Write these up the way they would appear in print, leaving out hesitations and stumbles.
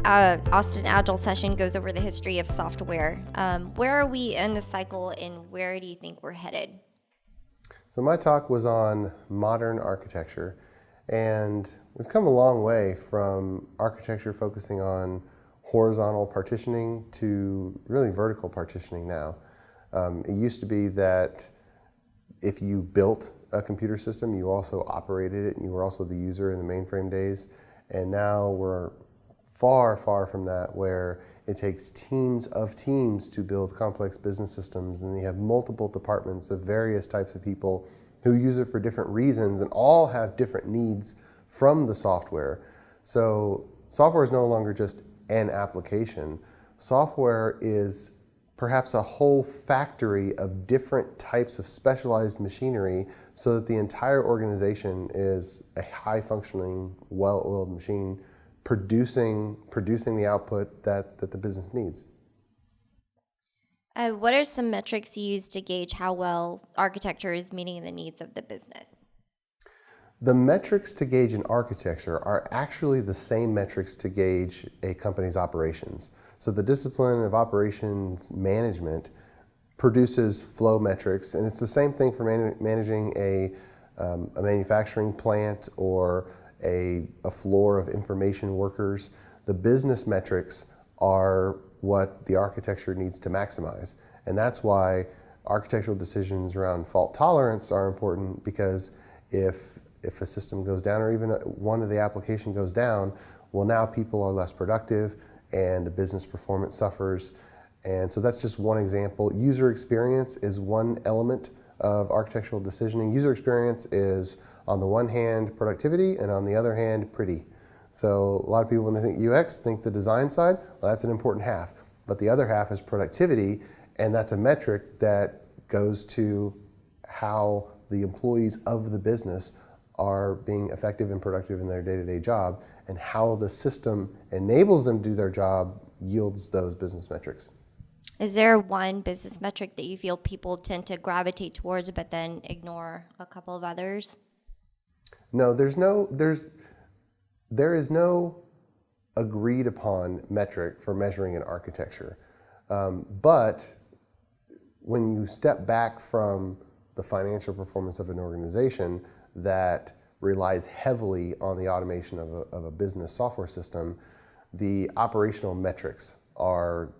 Austin Agile session goes over the history of software. Where are we in the cycle, and where do you think we're headed? So my talk was on modern architecture, and we've come a long way from architecture focusing on horizontal partitioning to really vertical partitioning now. It used to be that if you built a computer system, you also operated it, and you were also the user in the mainframe days. And now we're far, far from that, where it takes teams of teams to build complex business systems, and you have multiple departments of various types of people who use it for different reasons and all have different needs from the software. So software is no longer just an application. Software is perhaps a whole factory of different types of specialized machinery so that the entire organization is a high-functioning, well-oiled machine producing the output that the business needs. What are some metrics you use to gauge how well architecture is meeting the needs of the business? The metrics to gauge an architecture are actually the same metrics to gauge a company's operations. So the discipline of operations management produces flow metrics, and it's the same thing for managing a manufacturing plant or a floor of information workers. The business metrics are what the architecture needs to maximize, and that's why architectural decisions around fault tolerance are important, because if a system goes down, or even one of the application goes down, well, now people are less productive and the business performance suffers. And so that's just one example. User experience is one element of architectural decisioning. User experience is, on the one hand, productivity, and on the other hand, pretty. So a lot of people, when they think UX, think the design side. Well, that's an important half. But the other half is productivity, and that's a metric that goes to how the employees of the business are being effective and productive in their day-to-day job, and how the system enables them to do their job yields those business metrics. Is there one business metric that you feel people tend to gravitate towards but then ignore a couple of others? No, there is no agreed upon metric for measuring an architecture. But when you step back from the financial performance of an organization that relies heavily on the automation of a business software system, the operational metrics are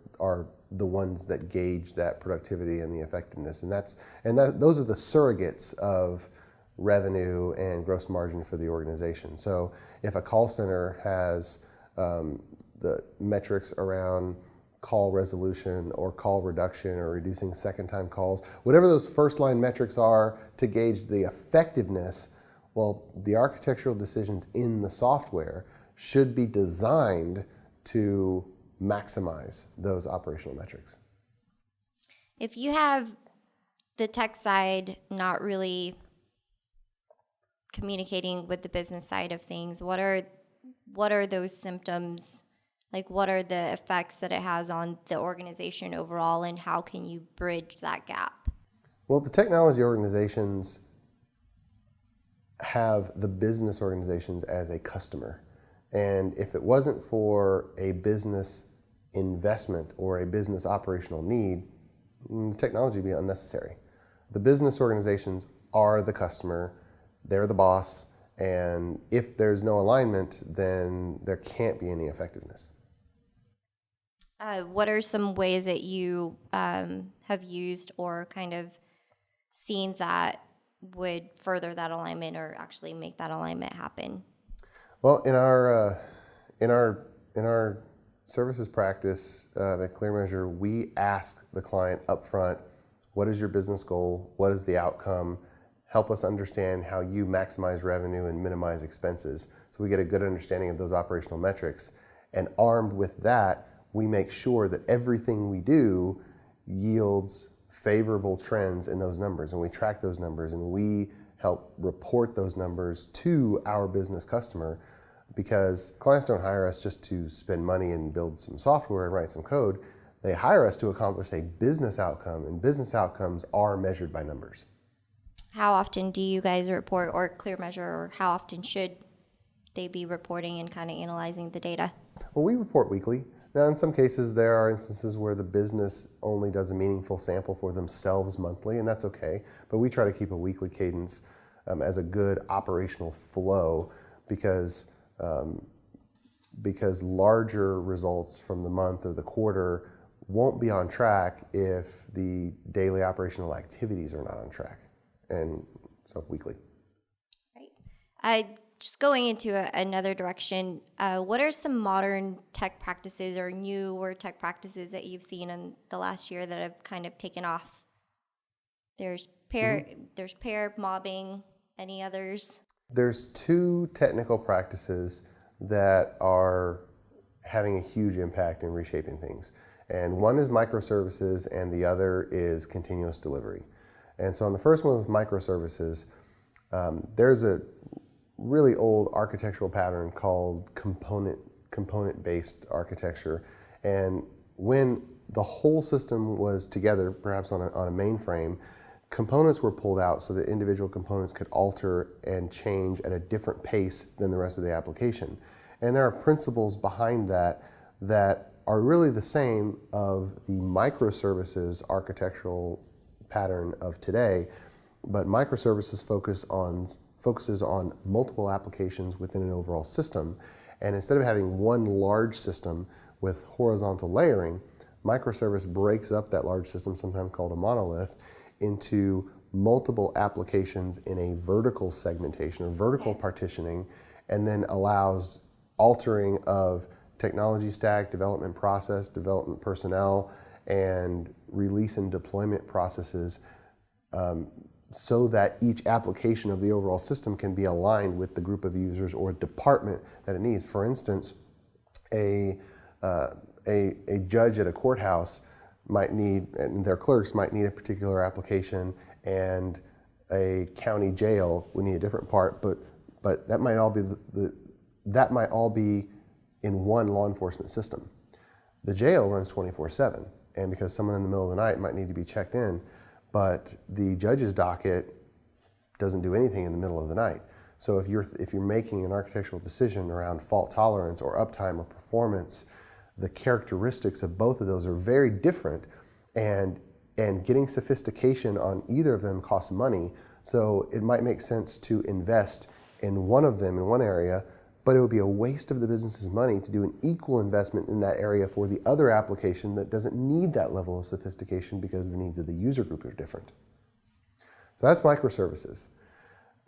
the ones that gauge that productivity and the effectiveness, and those are the surrogates of revenue and gross margin for the organization. So if a call center has the metrics around call resolution or call reduction or reducing second time calls, whatever those first line metrics are to gauge the effectiveness, well, the architectural decisions in the software should be designed to maximize those operational metrics. If you have the tech side not really communicating with the business side of things, what are those symptoms? Like, what are the effects that it has on the organization overall, and how can you bridge that gap? Well, the technology organizations have the business organizations as a customer. And if it wasn't for a business investment or a business operational need, the technology would be unnecessary. The business organizations are the customer, they're the boss, and if there's no alignment, then there can't be any effectiveness. What are some ways that you have used or kind of seen that would further that alignment or actually make that alignment happen? Well, in our services practice at ClearMeasure, we ask the client up front, what is your business goal? What is the outcome? Help us understand how you maximize revenue and minimize expenses, so we get a good understanding of those operational metrics. And armed with that, we make sure that everything we do yields favorable trends in those numbers, and we track those numbers, and we help report those numbers to our business customer, because clients don't hire us just to spend money and build some software and write some code. They hire us to accomplish a business outcome, and business outcomes are measured by numbers. How often do you guys report, or ClearMeasure, or how often should they be reporting and kind of analyzing the data? Well, we report weekly. Now, in some cases, there are instances where the business only does a meaningful sample for themselves monthly, and that's okay. But we try to keep a weekly cadence as a good operational flow because larger results from the month or the quarter won't be on track if the daily operational activities are not on track. And so weekly. Right. Just going into another direction, what are some modern tech practices or newer tech practices that you've seen in the last year that have kind of taken off? There's pair mobbing. Any others? There's two technical practices that are having a huge impact in reshaping things. And one is microservices and the other is continuous delivery. And so on the first one with microservices, there's a really old architectural pattern called component-based architecture. And when the whole system was together, perhaps on a mainframe, components were pulled out so that individual components could alter and change at a different pace than the rest of the application. And there are principles behind that that are really the same of the microservices architectural pattern of today, but microservices focuses on multiple applications within an overall system. And instead of having one large system with horizontal layering, microservice breaks up that large system, sometimes called a monolith, into multiple applications in a vertical segmentation or vertical partitioning, and then allows altering of technology stack, development process, development personnel, and release and deployment processes so that each application of the overall system can be aligned with the group of users or department that it needs. For instance, a judge at a courthouse might need, and their clerks might need a particular application, and a county jail would need a different part, but that might all be that might all be in one law enforcement system. The jail runs 24/7, and because someone in the middle of the night might need to be checked in, but the judge's docket doesn't do anything in the middle of the night. So if you're making an architectural decision around fault tolerance or uptime or performance, the characteristics of both of those are very different, and getting sophistication on either of them costs money. So it might make sense to invest in one of them in one area, but it would be a waste of the business's money to do an equal investment in that area for the other application that doesn't need that level of sophistication because the needs of the user group are different. So that's microservices.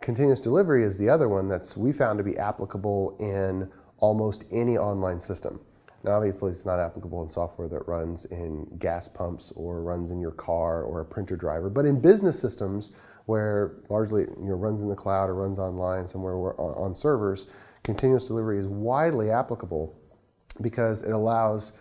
Continuous delivery is the other one that's we found to be applicable in almost any online system. Now, obviously, it's not applicable in software that runs in gas pumps or runs in your car or a printer driver, but in business systems where largely runs in the cloud or runs online somewhere on servers, continuous delivery is widely applicable because it allows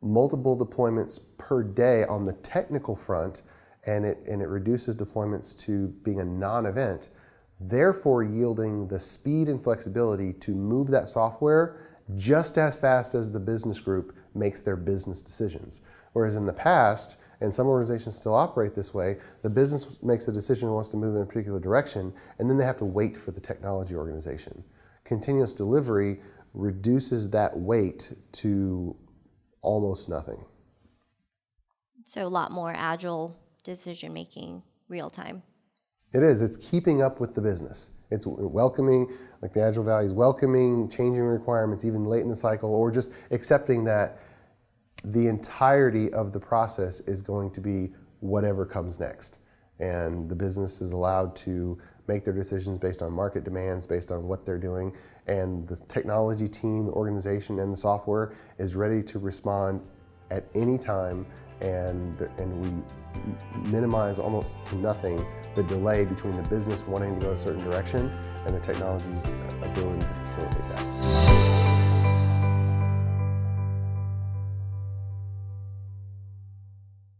multiple deployments per day on the technical front, and it reduces deployments to being a non-event, therefore yielding the speed and flexibility to move that software just as fast as the business group makes their business decisions. Whereas in the past, and some organizations still operate this way, the business makes a decision and wants to move in a particular direction, and then they have to wait for the technology organization. Continuous delivery reduces that wait to almost nothing. So a lot more agile decision making, real time. It is. It's keeping up with the business. It's welcoming, like the Agile values, welcoming changing requirements even late in the cycle, or just accepting that the entirety of the process is going to be whatever comes next. And the business is allowed to make their decisions based on market demands, based on what they're doing. And the technology team, the organization, and the software is ready to respond at any time, and we minimize almost to nothing the delay between the business wanting to go a certain direction and the technology's ability to facilitate that.